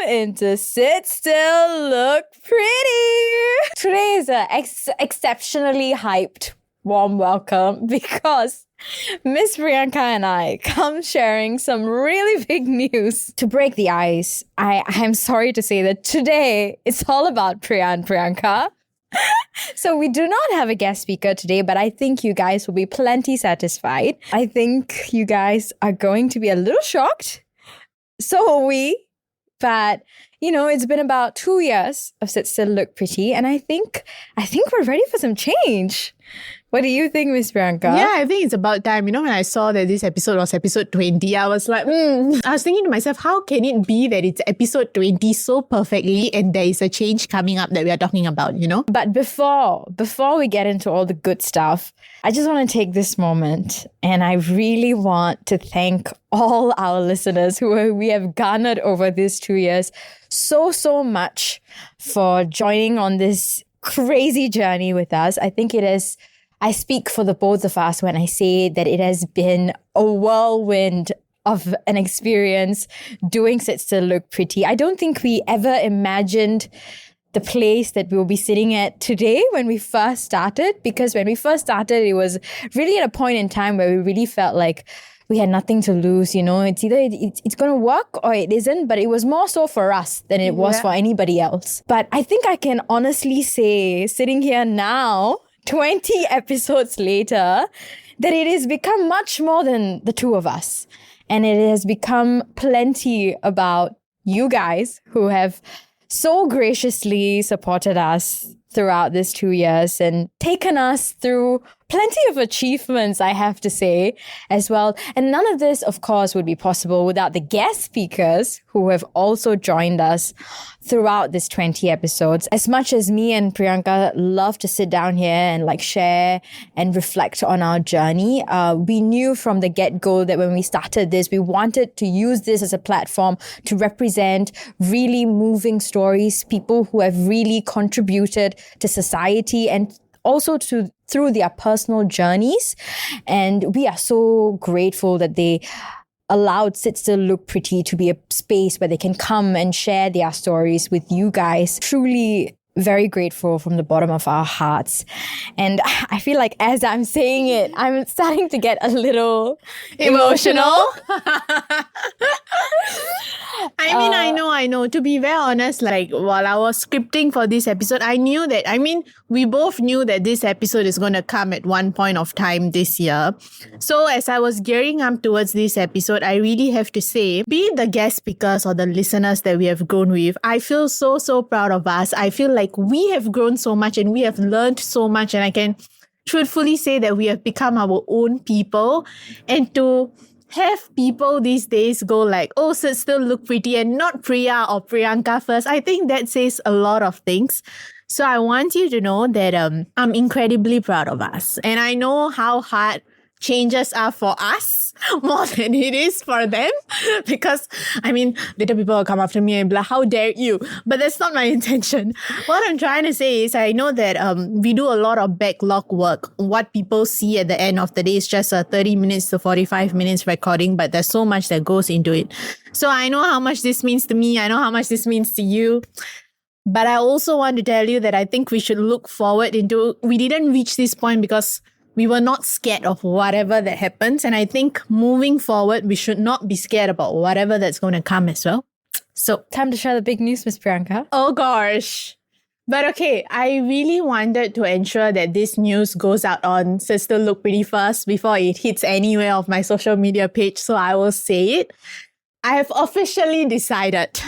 into Sit Still Look Pretty. Today is an exceptionally hyped warm welcome because Miss Priyanka and I come sharing some really big news. To break the ice, I'm sorry to say that today it's all about Priya and Priyanka. So we do not have a guest speaker today, but I think you guys will be plenty satisfied. I think you guys are going to be a little shocked. So are we. But, it's been about 2 years of Sit Still Look Pretty, and I think we're ready for some change. What do you think, Miss Priyanka? Yeah, I think it's about time. When I saw that this episode was episode 20, I was like, I was thinking to myself, how can it be that it's episode 20 so perfectly and there is a change coming up that we are talking about, But before we get into all the good stuff, I just want to take this moment and I really want to thank all our listeners who we have garnered over these 2 years so much for joining on this crazy journey with us. I think I speak for the both of us when I say that it has been a whirlwind of an experience doing Sit Still Look Pretty. I don't think we ever imagined the place that we'll be sitting at today when we first started, because when we first started, it was really at a point in time where we really felt like we had nothing to lose, It's either it's going to work or it isn't, but it was more so for us than it was for anybody else. But I think I can honestly say, sitting here now, 20 episodes later, that it has become much more than the two of us. And it has become plenty about you guys who have so graciously supported us throughout these 2 years and taken us through plenty of achievements, I have to say, as well. And none of this, of course, would be possible without the guest speakers who have also joined us throughout these 20 episodes. As much as me and Priyanka love to sit down here and share and reflect on our journey, we knew from the get-go that when we started this, we wanted to use this as a platform to represent really moving stories, people who have really contributed to society and also through their personal journeys. And we are so grateful that they allowed Sit Still Look Pretty to be a space where they can come and share their stories with you guys. Truly very grateful from the bottom of our hearts. And I feel like as I'm saying it, I'm starting to get a little emotional. I know. To be very honest, while I was scripting for this episode, we both knew that this episode is going to come at one point of time this year. So as I was gearing up towards this episode, I really have to say, be it the guest speakers or the listeners that we have grown with, I feel so proud of us. I feel like we have grown so much and we have learned so much, and I can truthfully say that we have become our own people. And to have people these days go Sit Still Look Pretty and not Priya or Priyanka first, I think that says a lot of things. So I want you to know that I'm incredibly proud of us. And I know how hard changes are for us more than it is for them, because later people will come after me and be like, how dare you? But that's not my intention. What I'm trying to say is, I know that we do a lot of backlog work. What people see at the end of the day is just a 30 minutes to 45 minutes recording, but there's so much that goes into it. So I know how much this means to me. I know how much this means to you. But I also want to tell you that I think we should look forward we didn't reach this point because we were not scared of whatever that happens. And I think moving forward, we should not be scared about whatever that's going to come as well. So time to share the big news, Miss Priyanka. Oh gosh. But okay, I really wanted to ensure that this news goes out on Sit Still Look Pretty first before it hits anywhere of my social media page. So I will say it. I have officially decided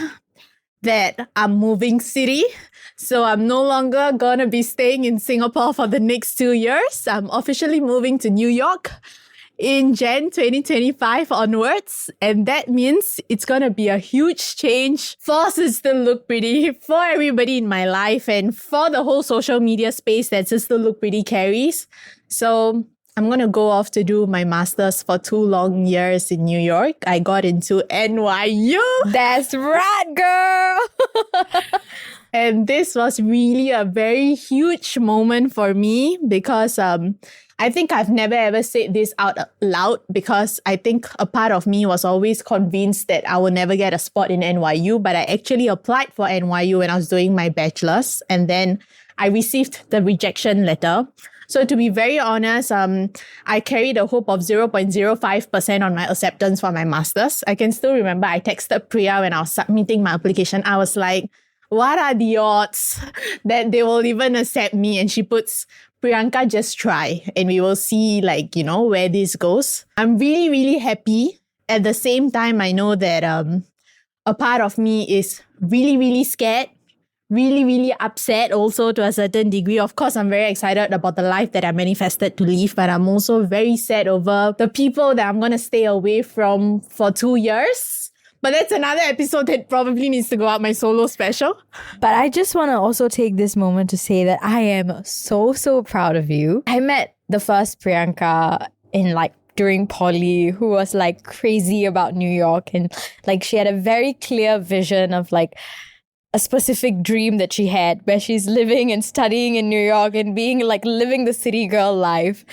that I'm moving city. So I'm no longer going to be staying in Singapore for the next 2 years. I'm officially moving to New York in Jan 2025 onwards. And that means it's going to be a huge change for Sit Still Look Pretty, for everybody in my life, and for the whole social media space that Sit Still Look Pretty carries. So I'm going to go off to do my master's for 2 long years in New York. I got into NYU. That's right, girl. And this was really a very huge moment for me because I think I've never ever said this out loud because I think a part of me was always convinced that I will never get a spot in NYU, but I actually applied for NYU when I was doing my bachelor's, and then I received the rejection letter. So to be very honest, I carried a hope of 0.05% on my acceptance for my master's. I can still remember I texted Priya when I was submitting my application. I was like, what are the odds that they will even accept me? And she puts, Priyanka, just try and we will see where this goes. I'm really, really happy. At the same time, I know that a part of me is really, really scared, really, really upset also to a certain degree. Of course, I'm very excited about the life that I manifested to live, but I'm also very sad over the people that I'm going to stay away from for 2 years. But that's another episode that probably needs to go out, my solo special. But I just want to also take this moment to say that I am so, so proud of you. I met the first Priyanka during poly, who was crazy about New York, and she had a very clear vision of a specific dream that she had where she's living and studying in New York and being living the city girl life.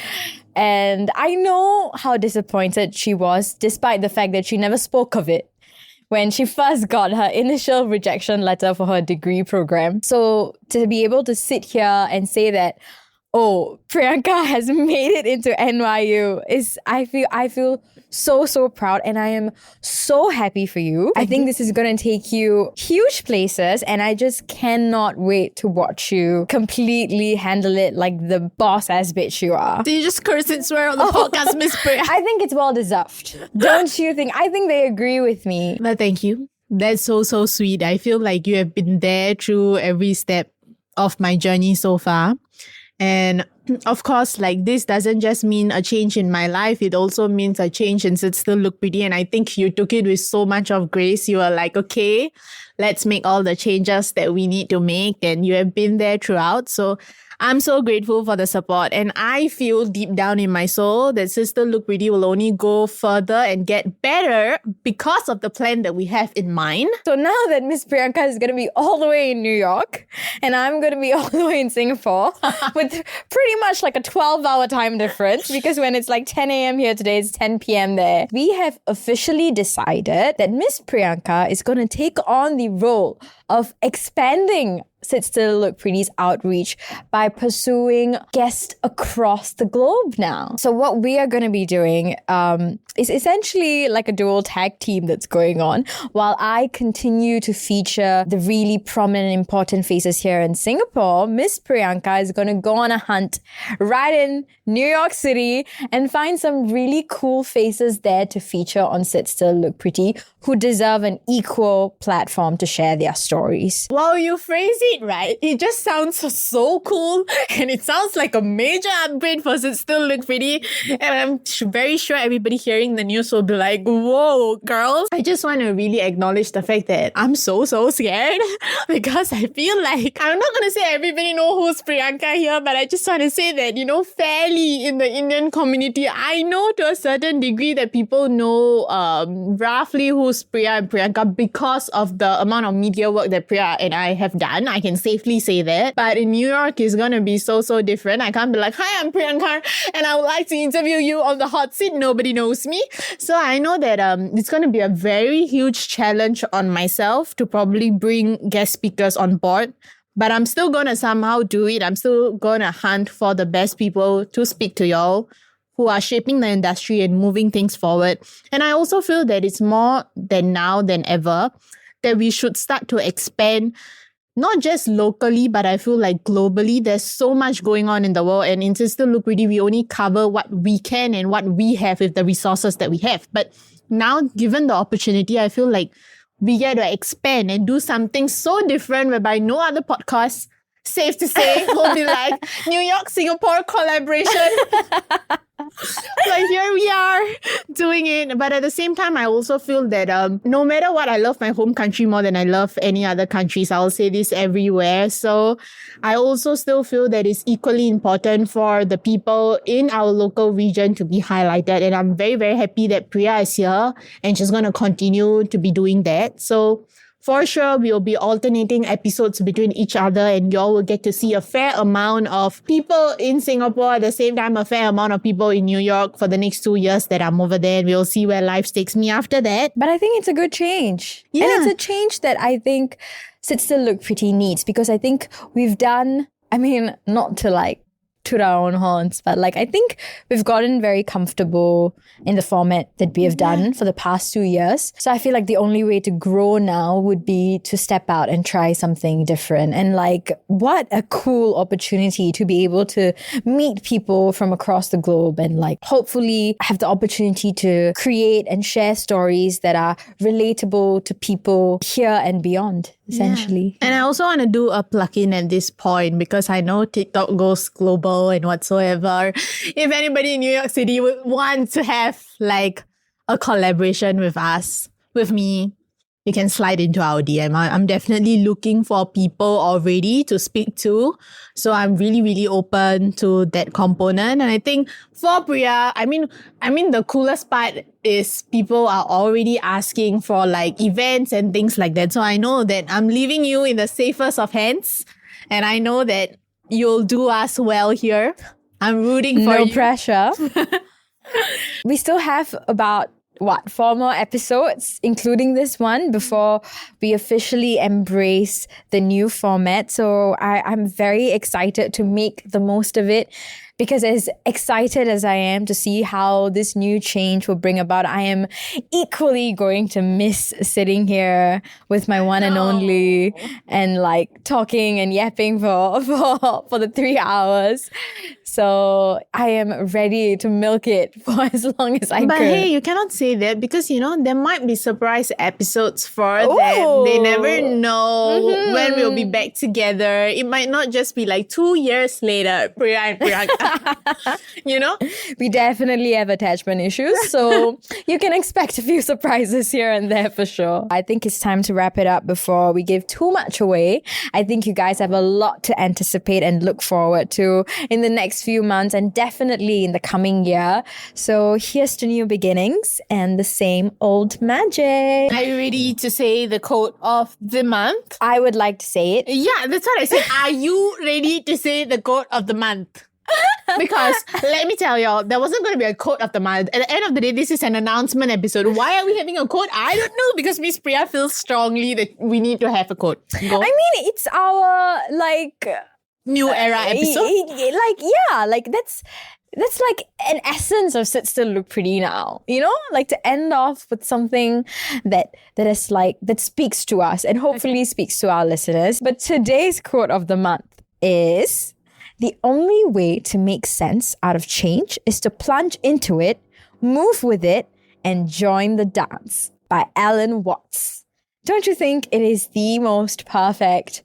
And I know how disappointed she was, despite the fact that she never spoke of it when she first got her initial rejection letter for her degree program. So to be able to sit here and say that, oh, Priyanka has made it into NYU I feel so, so proud, and I am so happy for you. I think this is going to take you huge places, and I just cannot wait to watch you completely handle it like the boss-ass bitch you are. Did you just curse and swear on the podcast, Miss Priya? I think it's well-deserved. Don't you think? I think they agree with me. But thank you. That's so, so sweet. I feel like you have been there through every step of my journey so far. And of course, this doesn't just mean a change in my life. It also means a change in Sit Still Look Pretty. And I think you took it with so much of grace. You were like, okay, let's make all the changes that we need to make. And you have been there throughout. So I'm so grateful for the support. And I feel deep down in my soul that Sit Still Look Pretty will only go further and get better because of the plan that we have in mind. So now that Miss Priyanka is going to be all the way in New York and I'm going to be all the way in Singapore with pretty much a 12-hour time difference, because when it's 10 a.m. here today, it's 10 p.m. there. We have officially decided that Miss Priyanka is going to take on the role of expanding Sit Still Look Pretty's outreach by pursuing guests across the globe now. So what we are going to be doing is essentially a dual tag team that's going on. While I continue to feature the really prominent, important faces here in Singapore, Miss Priyanka is going to go on a hunt right in New York City and find some really cool faces there to feature on Sit Still Look Pretty who deserve an equal platform to share their stories. Wow, you phrase it right. It just sounds so cool, and it sounds like a major upgrade for Sit Still Look Pretty. And I'm very sure everybody hearing the news will be like, whoa, girls. I just want to really acknowledge the fact that I'm so, so scared because I feel like I'm not going to say everybody know who's Priyanka here, but I just want to say that, fairly in the Indian community, I know to a certain degree that people know roughly who's Priya and Priyanka because of the amount of media work that Priya and I have done. I can safely say that. But in New York, it's going to be so, so different. I can't be like, hi, I'm Priyanka and I would like to interview you on the hot seat. Nobody knows me. So I know that it's going to be a very huge challenge on myself to probably bring guest speakers on board. But I'm still going to somehow do it. I'm still going to hunt for the best people to speak to y'all who are shaping the industry and moving things forward. And I also feel that it's more than now than ever that we should start to expand, not just locally, but I feel like globally. There's so much going on in the world, and in Sit Still Look Pretty, we only cover what we can and what we have with the resources that we have. But now, given the opportunity, I feel like we get to expand and do something so different whereby no other podcast, safe to say, will be like New York, Singapore collaboration. Like here we are doing it. But at the same time, I also feel that no matter what, I love my home country more than I love any other countries. I'll say this everywhere. So I also still feel that it's equally important for the people in our local region to be highlighted. And I'm very, very happy that Priya is here and she's going to continue to be doing that. So for sure, we'll be alternating episodes between each other, and y'all will get to see a fair amount of people in Singapore, at the same time, a fair amount of people in New York for the next 2 years that I'm over there. And we'll see where life takes me after that. But I think it's a good change. Yeah. And it's a change that I think Sit Still Look Pretty needs, because I think we've done, I mean, not to like toot our own horns, but like I think we've gotten very comfortable in the format that we have done for the past 2 years. So I feel like the only way to grow now would be to step out and try something different. And like, what a cool opportunity to be able to meet people from across the globe and like hopefully have the opportunity to create and share stories that are relatable to people here and beyond, essentially. And I also want to do a plug-in at this point, because I know TikTok goes global and whatsoever. If anybody in New York City would want to have like a collaboration with us, with me, you can slide into our DM. I'm definitely looking for people already to speak to. So I'm really, really open to that component. And I think for Priya, I mean, the coolest part is people are already asking for like events and things like that. So I know that I'm leaving you in the safest of hands. And I know that you'll do us well here. I'm rooting for you. No pressure. We still have about 4 more episodes, including this one, before we officially embrace the new format. So I'm very excited to make the most of it, because as excited as I am to see how this new change will bring about, I am equally going to miss sitting here with my one and only and like talking and yapping for the 3 hours. So I am ready to milk it for as long as I But could. hey, you cannot say that, because there might be surprise episodes for them. They never know when we'll be back together. It might not just be like 2 years later, Priya and Priyanka. We definitely have attachment issues, so you can expect a few surprises here and there for sure. I think it's time to wrap it up before we give too much away. I think you guys have a lot to anticipate and look forward to in the next few months, and definitely in the coming year. So here's to new beginnings and the same old magic. Are you ready to say the quote of the month? I would like to say it. Yeah, that's what I said. Are you ready to say the quote of the month? Because let me tell y'all, there wasn't going to be a quote of the month. At the end of the day, this is an announcement episode. Why are we having a quote? I don't know, because Miss Priya feels strongly that we need to have a quote. Go. I mean, it's our like New era episode. That's like an essence of Sit Still Look Pretty now, like to end off with something that is like, that speaks to us and hopefully speaks to our listeners. But today's quote of the month is, "The only way to make sense out of change is to plunge into it, move with it, and join the dance," by Alan Watts. Don't you think it is the most perfect,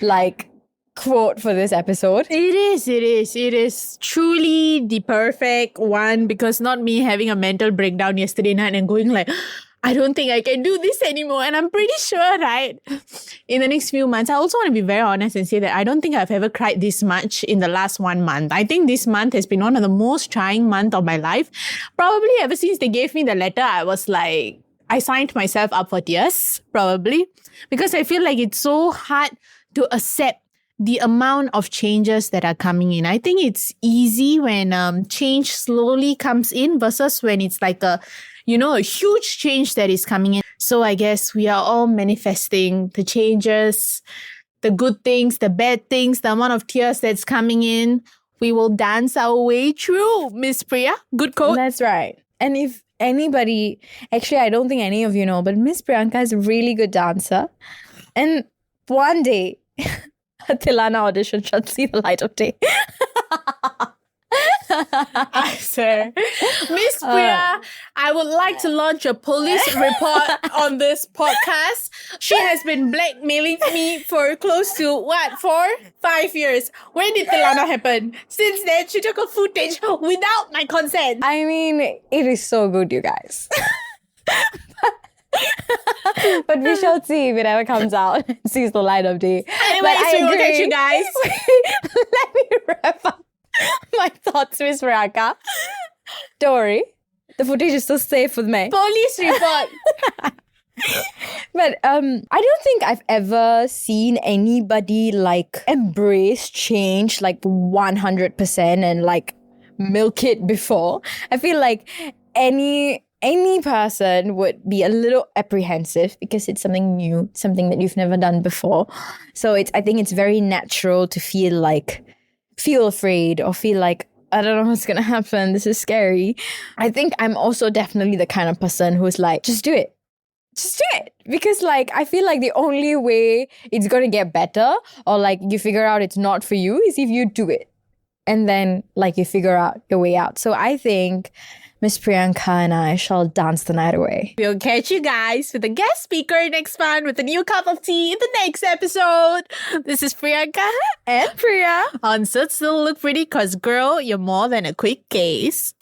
like, quote for this episode? It is truly the perfect one, because not me having a mental breakdown yesterday night and going like, I don't think I can do this anymore. And I'm pretty sure, right, in the next few months, I also want to be very honest and say that I don't think I've ever cried this much in the last 1 month. I think this month has been one of the most trying months of my life. Probably ever since they gave me the letter, I was like, I signed myself up for tears, probably, because I feel like it's so hard to accept the amount of changes that are coming in. I think it's easy when change slowly comes in versus when it's like a huge change that is coming in. So I guess we are all manifesting the changes, the good things, the bad things, the amount of tears that's coming in. We will dance our way through, Miss Priya. Good quote. That's right. And if anybody, actually, I don't think any of you know, but Miss Priyanka is a really good dancer. And one day, her Tilana audition should see the light of day. I swear. Miss Priya, I would like to launch a police report on this podcast. She has been blackmailing me for close to, 5 years. When did Tilana happen? Since then, she took a footage without my consent. I mean, it is so good, you guys. But we shall see if it ever comes out and sees the light of day. Anyway, so we'll catch you guys. Let me wrap up my thoughts, Miss Priyanka. Don't worry. The footage is still safe with me. Police report. But I don't think I've ever seen anybody like embrace change like 100% and like milk it before. I feel like any person would be a little apprehensive because it's something new, something that you've never done before. So I think it's very natural to feel afraid or feel like, I don't know what's gonna happen. This is scary. I think I'm also definitely the kind of person who's like, just do it. Just do it. Because like, I feel like the only way it's gonna get better or like you figure out it's not for you is if you do it. And then like you figure out your way out. So I think Miss Priyanka and I shall dance the night away. We'll catch you guys with a guest speaker next month with a new cup of tea in the next episode. This is Priyanka And Priya. on Sit Still Look Pretty, cause girl, you're more than a quick gaze.